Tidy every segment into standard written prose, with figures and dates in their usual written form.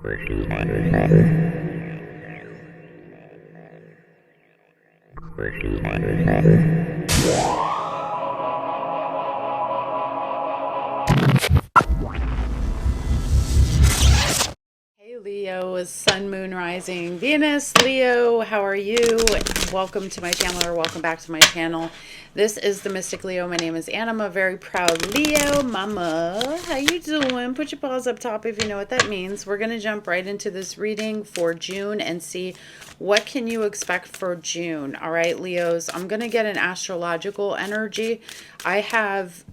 Hey Leo, is Sun, Moon, Rising, Venus, Leo, how are you? Welcome to my channel, or welcome back to my channel. This is the Mystic Leo. My name is Anna. I'm a very proud Leo mama. How you doing? Put your paws up top if you know what that means. We're going to jump right into this reading for June and see what can you expect for June. All right, Leos, I'm going to get an astrological energy. I have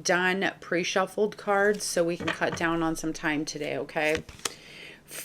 done pre-shuffled cards so we can cut down on some time today, okay?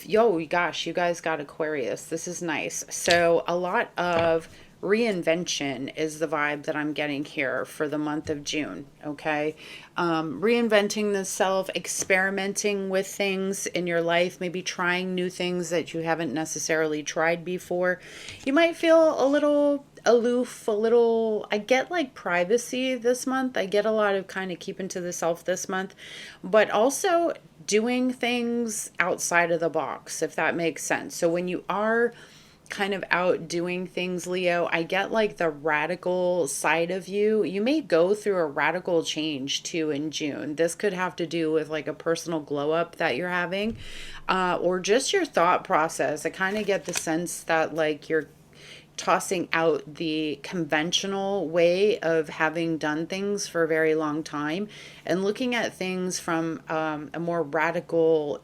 Yo, gosh, you guys got Aquarius. This is nice. So a lot of reinvention is the vibe that I'm getting here for the month of June, okay? Reinventing the self, experimenting with things in your life, maybe trying new things that you haven't necessarily tried before. You might feel a little aloof, I get like privacy this month. I get a lot of kind of keeping to the self this month, but also doing things outside of the box, if that makes sense. So when you are kind of out doing things, Leo, I get like the radical side of you. You may go through a radical change too in June. This could have to do with like a personal glow up that you're having, or just your thought process. I kind of get the sense that like you're tossing out the conventional way of having done things for a very long time and looking at things from a more radical,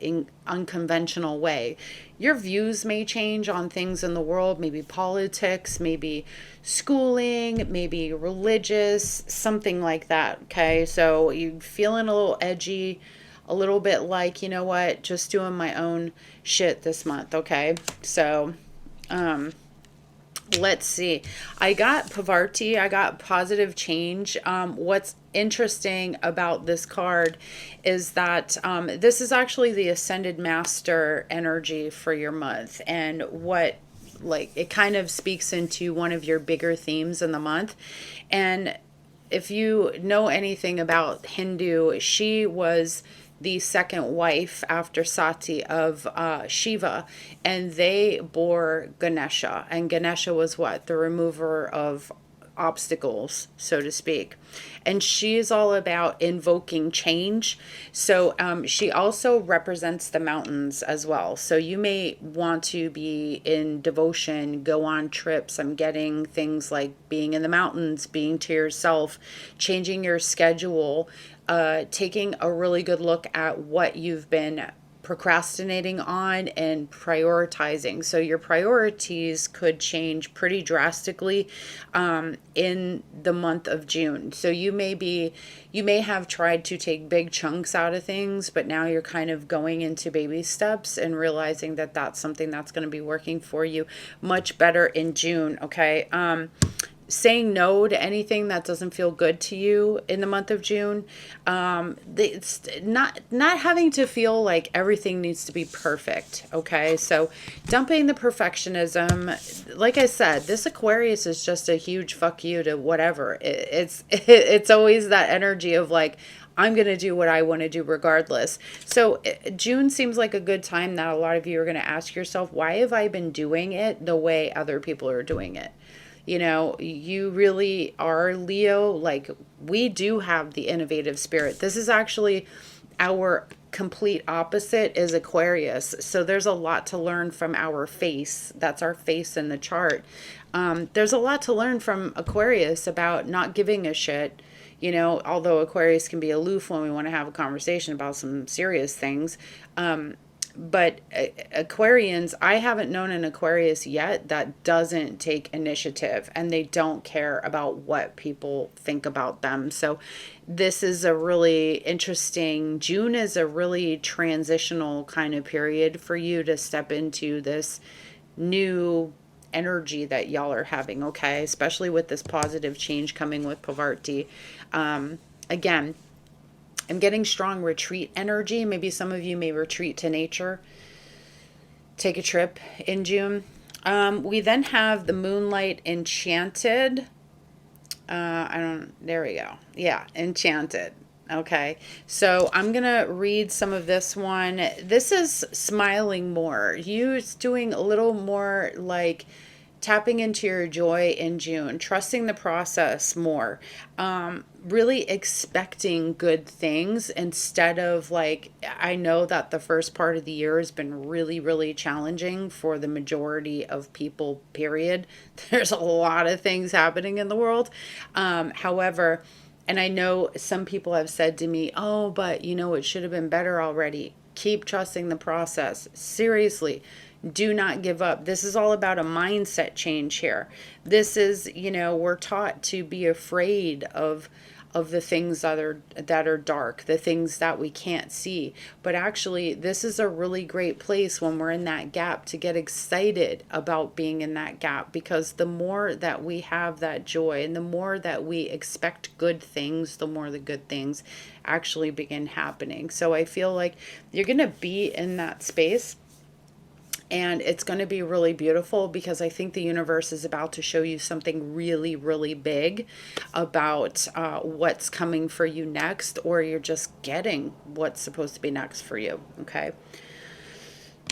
unconventional way. Your views may change on things in the world, maybe politics, maybe schooling, maybe religious, something like that. Okay, so you feeling a little edgy, a little bit like, you know what, just doing my own shit this month. Okay, so let's see. I got Pavarti. I got positive change. What's interesting about this card is that this is actually the Ascended Master energy for your month. And what, like, it kind of speaks into one of your bigger themes in the month. And if you know anything about Hindu, she was the second wife after Sati of Shiva, and they bore Ganesha. And Ganesha was what? The remover of obstacles, so to speak. And she is all about invoking change. So she also represents the mountains as well. So you may want to be in devotion, go on trips. I'm getting things like being in the mountains, being to yourself, changing your schedule, taking a really good look at what you've been procrastinating on and prioritizing. So your priorities could change pretty drastically in the month of June. So you may have tried to take big chunks out of things, but now you're kind of going into baby steps and realizing that that's something that's going to be working for you much better in June. Okay. Saying no to anything that doesn't feel good to you in the month of June. It's not having to feel like everything needs to be perfect. Okay, so dumping the perfectionism. Like I said, this Aquarius is just a huge fuck you to whatever. It's always that energy of like, I'm going to do what I want to do regardless. So June seems like a good time that a lot of you are going to ask yourself, why have I been doing it the way other people are doing it? You know, you really are Leo. Like, we do have the innovative spirit. This is actually our complete opposite is Aquarius. So there's a lot to learn from our face. That's our face in the chart. There's a lot to learn from Aquarius about not giving a shit. You know, although Aquarius can be aloof when we want to have a conversation about some serious things. But Aquarians, I haven't known an Aquarius yet that doesn't take initiative, and they don't care about what people think about them. So this is a really interesting, June is a really transitional kind of period for you to step into this new energy that y'all are having, okay? Especially with this positive change coming with Pavarti. Again, I'm getting strong retreat energy. Maybe some of you may retreat to nature, take a trip in June. We then have the Moonlight Enchanted. There we go. Yeah, Enchanted. Okay, so I'm gonna read some of this one. This is smiling more. You doing a little more like tapping into your joy in June, trusting the process more, really expecting good things instead of like, I know that the first part of the year has been really, really challenging for the majority of people, period. There's a lot of things happening in the world. However, and I know some people have said to me, oh, but you know, it should have been better already. Keep trusting the process. Seriously, do not give up. This is all about a mindset change here. This is, you know, we're taught to be afraid of the things that are dark, the things that we can't see. But actually, this is a really great place when we're in that gap to get excited about being in that gap, because the more that we have that joy and the more that we expect good things, the more the good things actually begin happening. So I feel like you're going to be in that space, and it's going to be really beautiful, because I think the universe is about to show you something really, really big about what's coming for you next, or you're just getting what's supposed to be next for you. Okay.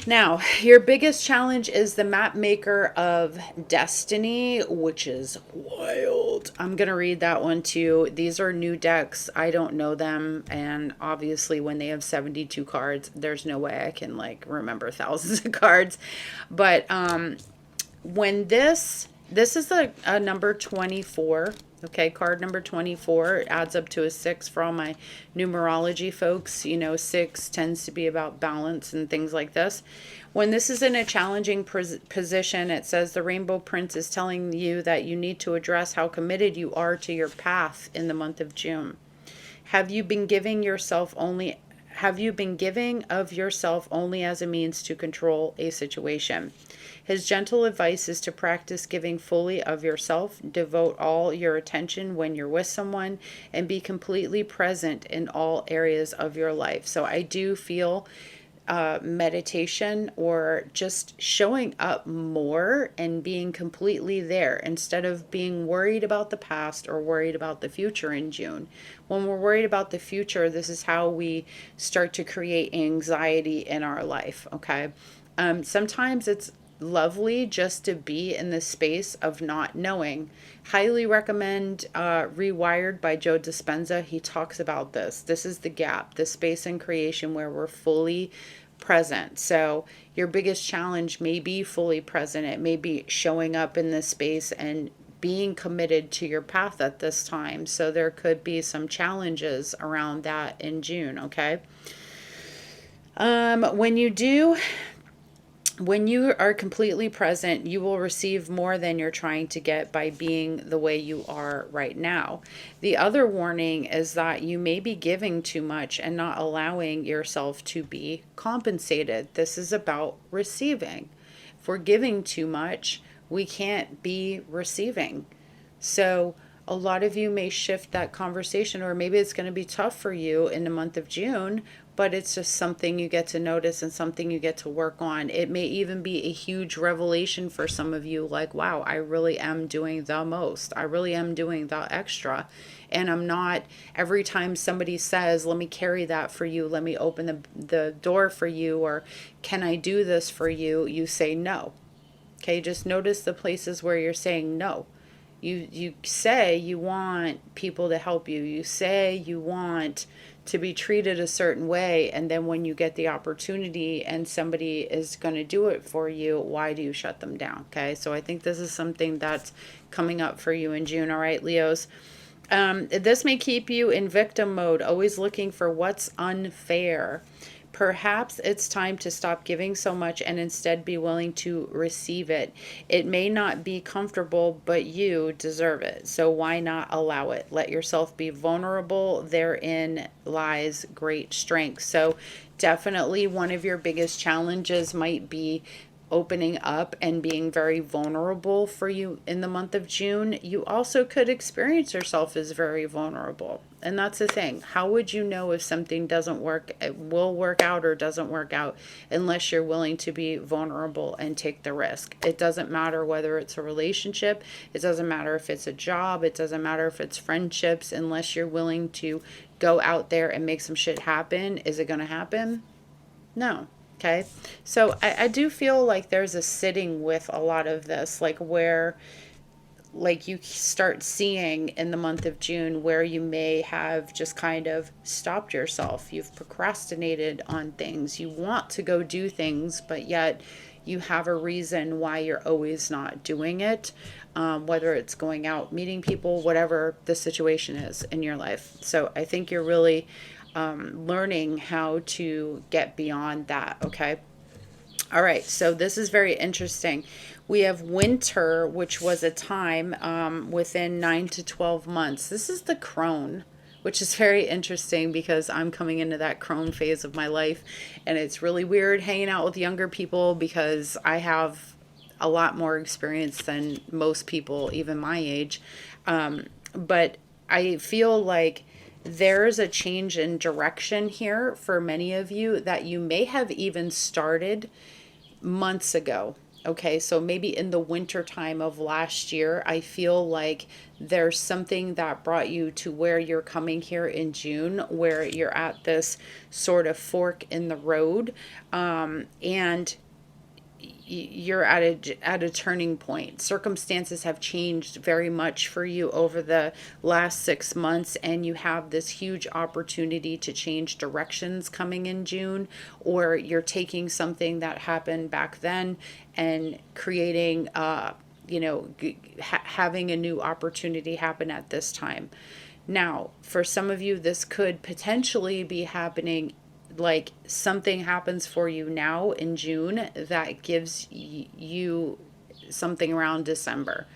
Now, your biggest challenge is the map maker of destiny, which is wild. I'm going to read that one too. These are new decks. I don't know them. And obviously, when they have 72 cards, there's no way I can like remember thousands of cards. But when this is a number 24. Okay, card number 24, it adds up to a 6 for all my numerology folks. You know, 6 tends to be about balance and things like this. When this is in a challenging position, it says the Rainbow Prince is telling you that you need to address how committed you are to your path in the month of June. Have you been giving yourself only have you been giving of yourself only as a means to control a situation? His gentle advice is to practice giving fully of yourself, devote all your attention when you're with someone, and be completely present in all areas of your life. So I do feel meditation, or just showing up more and being completely there instead of being worried about the past or worried about the future in June. When we're worried about the future, this is how we start to create anxiety in our life. Okay. Sometimes it's lovely just to be in the space of not knowing. Highly recommend Rewired by Joe Dispenza. He talks about this. This is the gap, the space in creation where we're fully present. So your biggest challenge may be fully present. It may be showing up in this space and being committed to your path at this time. So there could be some challenges around that in June. Okay. When you do When you are completely present, you will receive more than you're trying to get by being the way you are right now. The other warning is that you may be giving too much and not allowing yourself to be compensated. This is about receiving. If we're giving too much, we can't be receiving. So a lot of you may shift that conversation, or maybe it's going to be tough for you in the month of June, but it's just something you get to notice and something you get to work on. It may even be a huge revelation for some of you, like, wow, I really am doing the most. I really am doing the extra. And I'm not, every time somebody says, let me carry that for you, let me open the door for you, or can I do this for you, you say no. Okay, just notice the places where you're saying no. You say you want people to help you. You say you want to be treated a certain way, and then when you get the opportunity and somebody is going to do it for you, why do you shut them down? Okay, so I think this is something that's coming up for you in June. All right, Leos. This may keep you in victim mode, always looking for what's unfair. Perhaps it's time to stop giving so much and instead be willing to receive it. It may not be comfortable, but you deserve it. So why not allow it? Let yourself be vulnerable. Therein lies great strength. So definitely one of your biggest challenges might be opening up and being very vulnerable for you in the month of June. You also could experience yourself as very vulnerable. And that's the thing. How would you know if something doesn't work, it will work out or doesn't work out, unless you're willing to be vulnerable and take the risk? It doesn't matter whether it's a relationship. It doesn't matter if it's a job. It doesn't matter if it's friendships, unless you're willing to go out there and make some shit happen. Is it going to happen? No. Okay. So I do feel like there's a sitting with a lot of this, like where like you start seeing in the month of June where you may have just kind of stopped yourself. You've procrastinated on things. You want to go do things, but yet you have a reason why you're always not doing it, whether it's going out, meeting people, whatever the situation is in your life. So I think you're really learning how to get beyond that, okay? All right, so this is very interesting. We have winter, which was a time within 9 to 12 months. This is the crone, which is very interesting because I'm coming into that crone phase of my life. And it's really weird hanging out with younger people because I have a lot more experience than most people, even my age. But I feel like there's a change in direction here for many of you that you may have even started months ago. Okay, so maybe in the winter time of last year, I feel like there's something that brought you to where you're coming here in June, where you're at this sort of fork in the road, and you're at a turning point. Circumstances have changed very much for you over the last 6 months, and you have this huge opportunity to change directions coming in June, or you're taking something that happened back then and creating having a new opportunity happen at this time. Now, for some of you, this could potentially be happening, like something happens for you now in June that gives you something around December.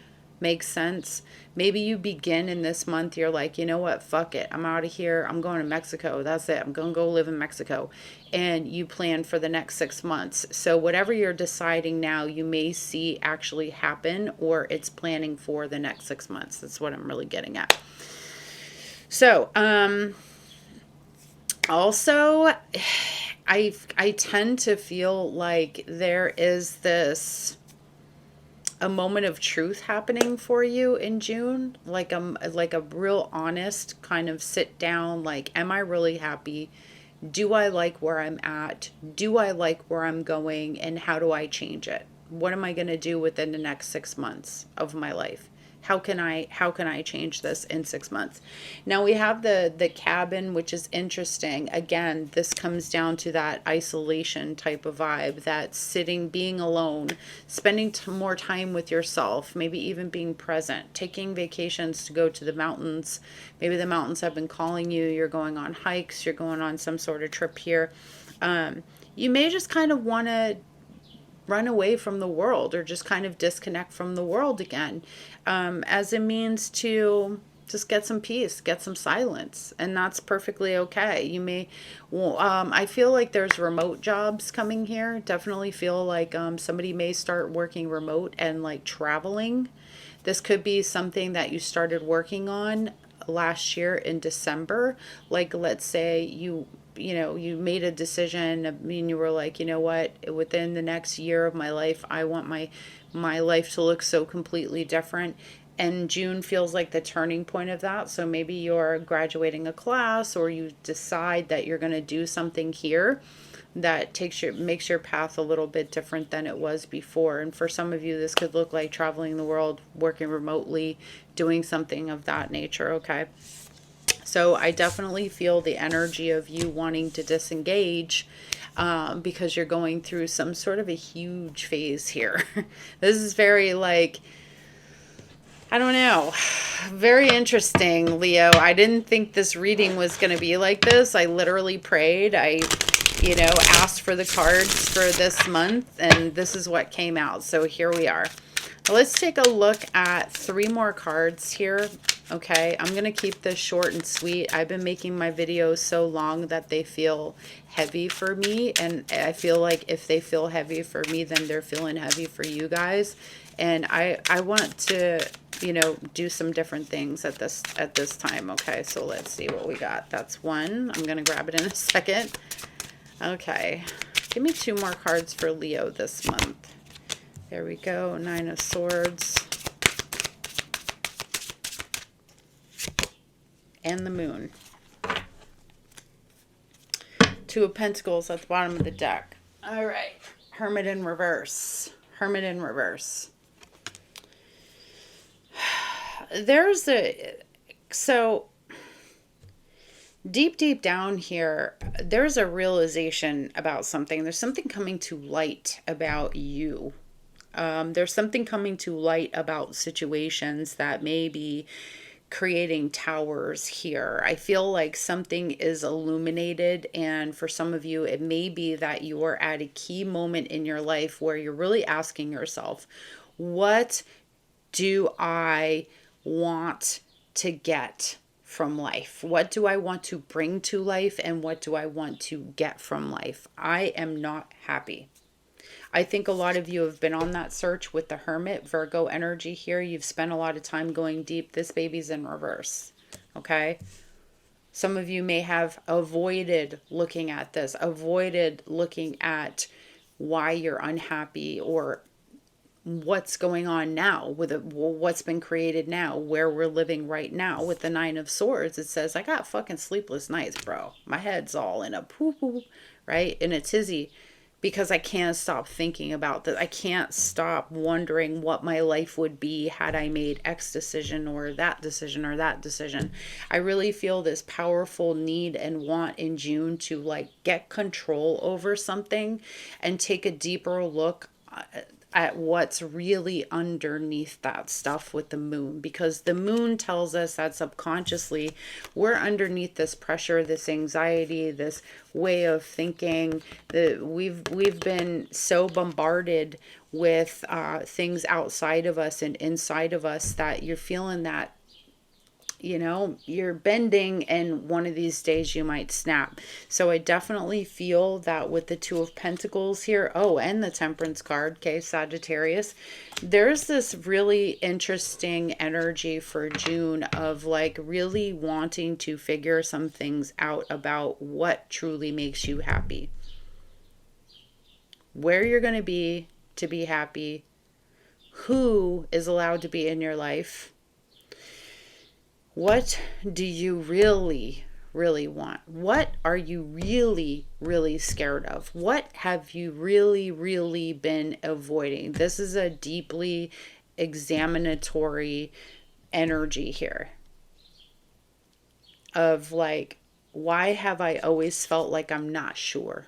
Makes sense? Maybe you begin in this month, you're like, you know what, fuck it. I'm out of here. I'm going to Mexico. That's it. I'm going to go live in Mexico. And you plan for the next 6 months. So whatever you're deciding now, you may see actually happen, or it's planning for the next 6 months. That's what I'm really getting at. So, also, I tend to feel like there is a moment of truth happening for you in June, like a real honest kind of sit down, like, am I really happy? Do I like where I'm at? Do I like where I'm going? And how do I change it? What am I going to do within the next 6 months of my life? How can I change this in 6 months? Now we have the cabin, which is interesting. Again, this comes down to that isolation type of vibe, that sitting, being alone, spending more time with yourself, maybe even being present, taking vacations to go to the mountains. Maybe the mountains have been calling you. You're going on hikes. You're going on some sort of trip here. You may just kind of want to run away from the world, or just kind of disconnect from the world again, as a means to just get some peace, get some silence, and that's perfectly okay. You may, I feel like there's remote jobs coming here. Definitely feel like somebody may start working remote and like traveling. This could be something that you started working on last year in December. Like, let's say you made a decision. I mean, you were like, you know what, within the next year of my life, I want my life to look so completely different. And June feels like the turning point of that. So maybe you're graduating a class, or you decide that you're going to do something here that makes your path a little bit different than it was before. And for some of you, this could look like traveling the world, working remotely, doing something of that nature. Okay. So I definitely feel the energy of you wanting to disengage, because you're going through some sort of a huge phase here. This is very, like, I don't know, very interesting, Leo. I didn't think this reading was going to be like this. I literally prayed. I asked for the cards for this month, and this is what came out. So here we are. Let's take a look at 3 more cards here. Okay, I'm going to keep this short and sweet. I've been making my videos so long that they feel heavy for me, and I feel like if they feel heavy for me, then they're feeling heavy for you guys. And I want to, do some different things at this time. Okay, so let's see what we got. That's 1. I'm going to grab it in a second. Okay, give me 2 more cards for Leo this month. There we go. 9 of Swords. And the Moon. Two of Pentacles at the bottom of the deck. All right. Hermit in reverse. Hermit in reverse. There's a... So, deep down here, there's a realization about something. There's something coming to light about you. There's something coming to light about situations that may be creating towers here. I feel like something is illuminated, and for some of you, it may be that you are at a key moment in your life where you're really asking yourself, what do I want to get from life? What do I want to bring to life, and what do I want to get from life? I am not happy. I think a lot of you have been on that search with the Hermit, Virgo energy here. You've spent a lot of time going deep. This baby's in reverse, okay? Some of you may have avoided looking at this, avoided looking at why you're unhappy or what's going on now with what's been created now, where we're living right now. With the Nine of Swords, it says, I got fucking sleepless nights, bro. My head's all in a poo-poo, right? In a tizzy. Because I can't stop thinking about that. I can't stop wondering what my life would be had I made X decision or that decision or that decision. I really feel this powerful need and want in June to like get control over something and take a deeper look at what's really underneath that stuff with the moon, because the moon tells us that subconsciously we're underneath this pressure, this anxiety, this way of thinking, that we've been so bombarded with things outside of us and inside of us that you're feeling that, you know, you're bending, and one of these days you might snap. So I definitely feel that with the Two of Pentacles here, oh, and the Temperance card, okay, Sagittarius, there's this really interesting energy for June of like really wanting to figure some things out about what truly makes you happy, where you're going to be happy, who is allowed to be in your life. What do you really, really want? What are you really, really scared of? What have you really, really been avoiding? This is a deeply examinatory energy here of like, why have I always felt like I'm not sure?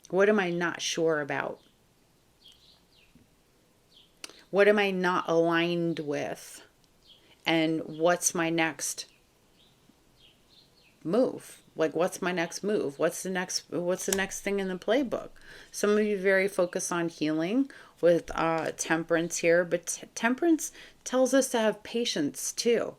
What am I not sure about? What am I not aligned with? And what's my next move? Like, what's my next move? What's the next thing in the playbook? Some of you very focused on healing with Temperance here, but Temperance tells us to have patience too.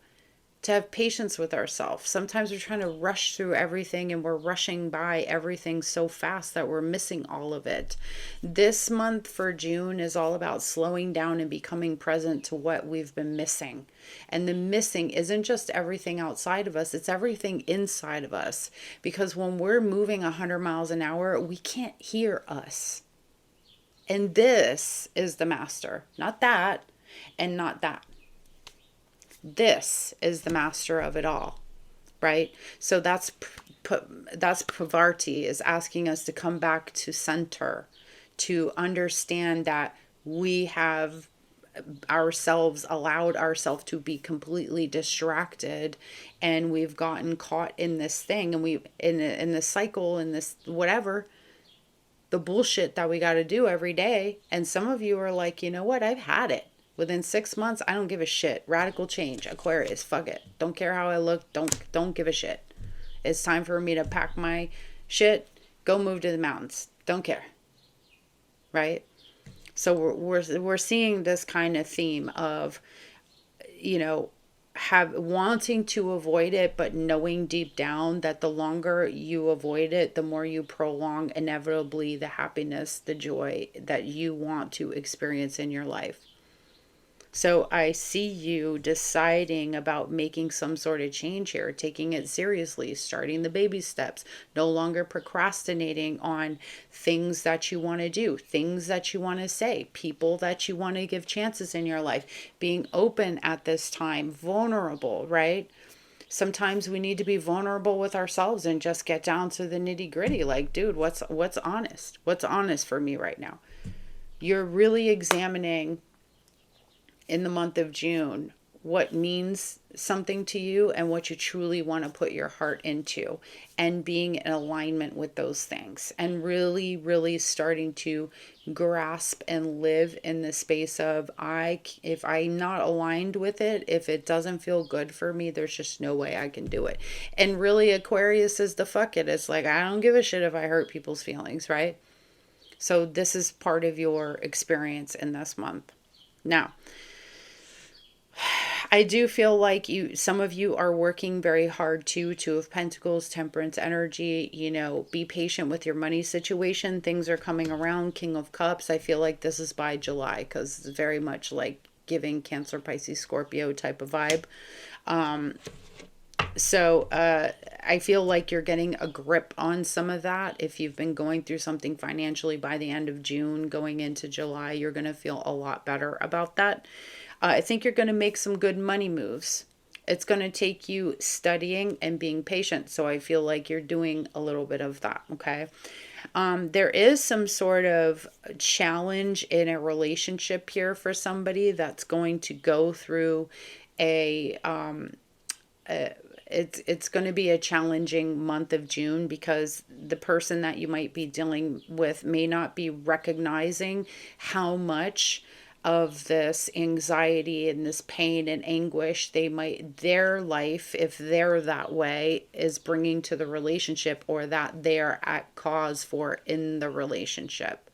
To have patience with ourselves. Sometimes we're trying to rush through everything and we're rushing by everything so fast that we're missing all of it. This month for June is all about slowing down and becoming present to what we've been missing. And the missing isn't just everything outside of us, it's everything inside of us. Because when we're moving 100 miles an hour, we can't hear us. And this is the master, not that and not that. This is the master of it all, right? So that's Pravarti, is asking us to come back to center, to understand that we have allowed ourselves to be completely distracted, and we've gotten caught in this thing, and we in this cycle, in this whatever, the bullshit that we got to do every day. And some of you are like, you know what, I've had it. Within 6 months, I don't give a shit. Radical change. Aquarius, fuck it. Don't care how I look. Don't give a shit. It's time for me to pack my shit, go move to the mountains. Don't care. Right? So we're seeing this kind of theme of, you know, wanting to avoid it, but knowing deep down that the longer you avoid it, the more you prolong inevitably the happiness, the joy that you want to experience in your life. So I see you deciding about making some sort of change here, taking it seriously, starting the baby steps, no longer procrastinating on things that you want to do, things that you want to say, people that you want to give chances in your life, being open at this time, vulnerable, right? Sometimes we need to be vulnerable with ourselves and just get down to the nitty gritty. Like, dude, what's honest? What's honest for me right now? You're really examining in the month of June what means something to you and what you truly want to put your heart into, and being in alignment with those things, and really, really starting to grasp and live in the space of, if I'm not aligned with it, if it doesn't feel good for me, there's just no way I can do it. And really, Aquarius is the fuck it. It's like, I don't give a shit if I hurt people's feelings, right? So this is part of your experience in this month. Now, I do feel like some of you are working very hard too. Two of Pentacles, Temperance energy. Be patient with your money situation. Things are coming around. King of Cups. I feel like this is by July, because it's very much like giving Cancer, Pisces, Scorpio type of vibe. So I feel like you're getting a grip on some of that. If you've been going through something financially, by the end of June, going into July, you're going to feel a lot better about that. I think you're going to make some good money moves. It's going to take you studying and being patient. So I feel like you're doing a little bit of that. Okay. There is some sort of challenge in a relationship here for somebody that's going to go through it's going to be a challenging month of June, because the person that you might be dealing with may not be recognizing how much of this anxiety and this pain and anguish their life, if they're that way, is bringing to the relationship, or that they're at cause for in the relationship.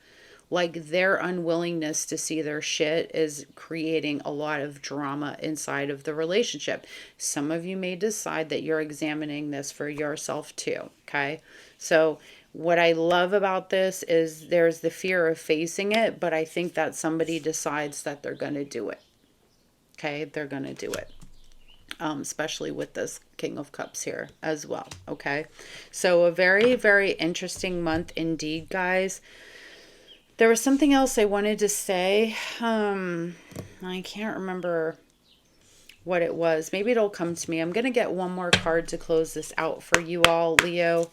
Like, their unwillingness to see their shit is creating a lot of drama inside of the relationship. Some of you may decide that you're examining this for yourself too. Okay. So what I love about this is there's the fear of facing it, but I think that somebody decides that they're going to do it. Okay. They're going to do it. Especially with this King of Cups here as well. Okay. So a very, very interesting month indeed, guys. There was something else I wanted to say. I can't remember what it was. Maybe it'll come to me. I'm going to get one more card to close this out for you all, Leo.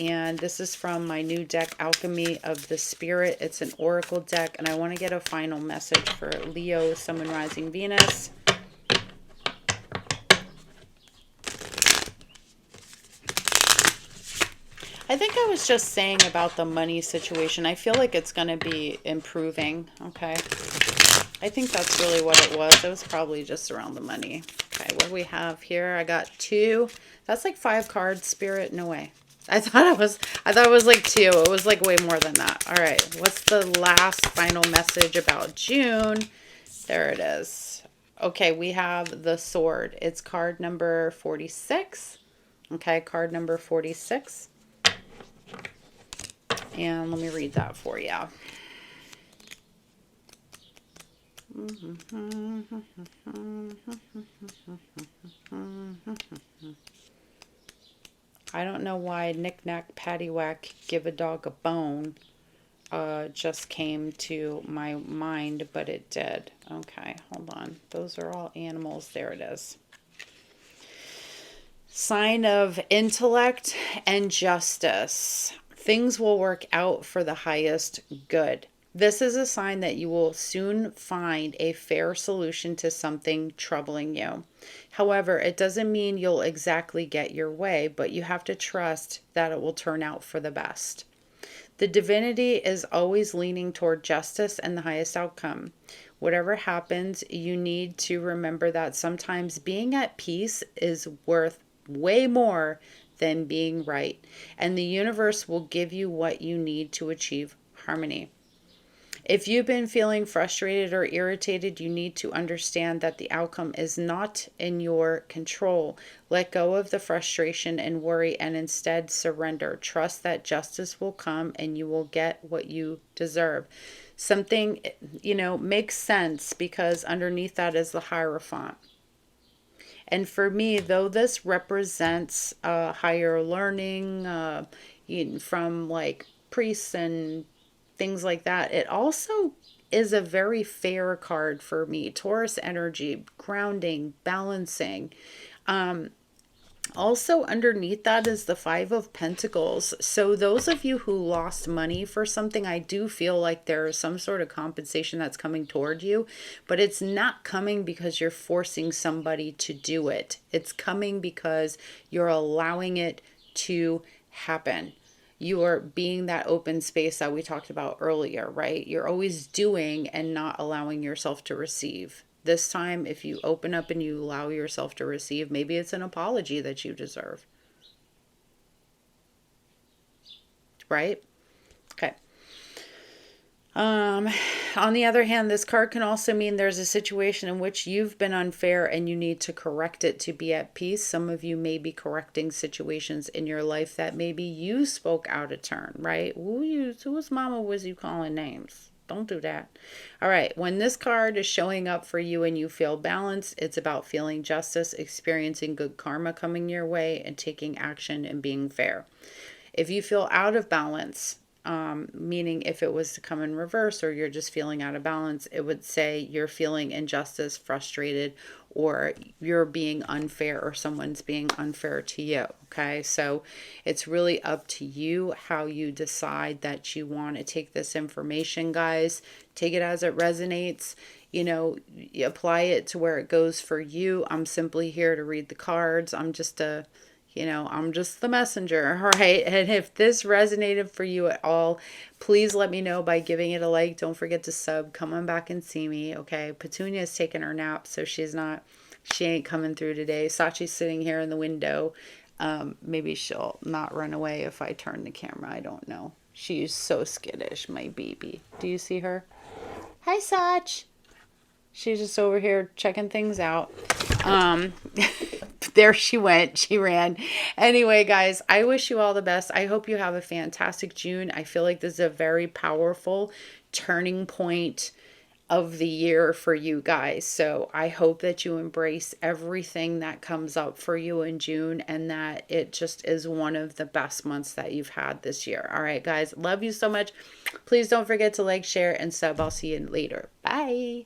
And this is from my new deck, Alchemy of the Spirit. It's an oracle deck, and I want to get a final message for Leo, Sun, Moon, Rising, Venus. I think I was just saying about the money situation. I feel like it's going to be improving. Okay. I think that's really what it was. It was probably just around the money. Okay. What do we have here? I got 2. That's like 5 cards, Spirit. No way. I thought it was like 2. It was like way more than that. All right. What's the last final message about June? There it is. Okay. We have the Sword. It's card number 46. Okay. Card number 46. And let me read that for you. I don't know why knick-knack, paddywhack, give a dog a bone just came to my mind, but it did. Okay, hold on. Those are all animals. There it is. Sign of intellect and justice. Things will work out for the highest good. This is a sign that you will soon find a fair solution to something troubling you. However, it doesn't mean you'll exactly get your way, but you have to trust that it will turn out for the best. The divinity is always leaning toward justice and the highest outcome. Whatever happens, you need to remember that sometimes being at peace is worth way more than being right, and the universe will give you what you need to achieve harmony. If you've been feeling frustrated or irritated, you need to understand that the outcome is not in your control. Let go of the frustration and worry and instead surrender. Trust that justice will come and you will get what you deserve. Something, makes sense, because underneath that is the Hierophant. And for me, though this represents higher learning from like priests and things like that, it also is a very fair card for me. Taurus energy, grounding, balancing. Also underneath that is the Five of Pentacles. So those of you who lost money for something, I do feel like there is some sort of compensation that's coming toward you, but it's not coming because you're forcing somebody to do it. It's coming because you're allowing it to happen. You are being that open space that we talked about earlier, right? You're always doing and not allowing yourself to receive. This time, if you open up and you allow yourself to receive, maybe it's an apology that you deserve. Right? Okay. On the other hand, this card can also mean there's a situation in which you've been unfair and you need to correct it to be at peace. Some of you may be correcting situations in your life that maybe you spoke out of turn, right? Whose mama was you calling names? Don't do that. All right. When this card is showing up for you and you feel balanced, it's about feeling justice, experiencing good karma coming your way, and taking action and being fair. If you feel out of balance, meaning if it was to come in reverse or you're just feeling out of balance, it would say you're feeling injustice, frustrated, or you're being unfair or someone's being unfair to you. Okay, so it's really up to you how you decide that you want to take this information, guys. Take it as it resonates. You know, you apply it to where it goes for you. I'm simply here to read the cards. I'm just the messenger, right? And if this resonated for you at all, please let me know by giving it a like. Don't forget to sub. Come on back and see me, okay? Petunia's taking her nap, so she ain't coming through today. Sachi's sitting here in the window. Maybe she'll not run away if I turn the camera. I don't know. She's so skittish, my baby. Do you see her? Hi, Sach. She's just over here checking things out. There she went. She ran. Anyway, guys, I wish you all the best. I hope you have a fantastic June. I feel like this is a very powerful turning point of the year for you guys. So I hope that you embrace everything that comes up for you in June and that it just is one of the best months that you've had this year. All right, guys. Love you so much. Please don't forget to like, share, and sub. I'll see you later. Bye.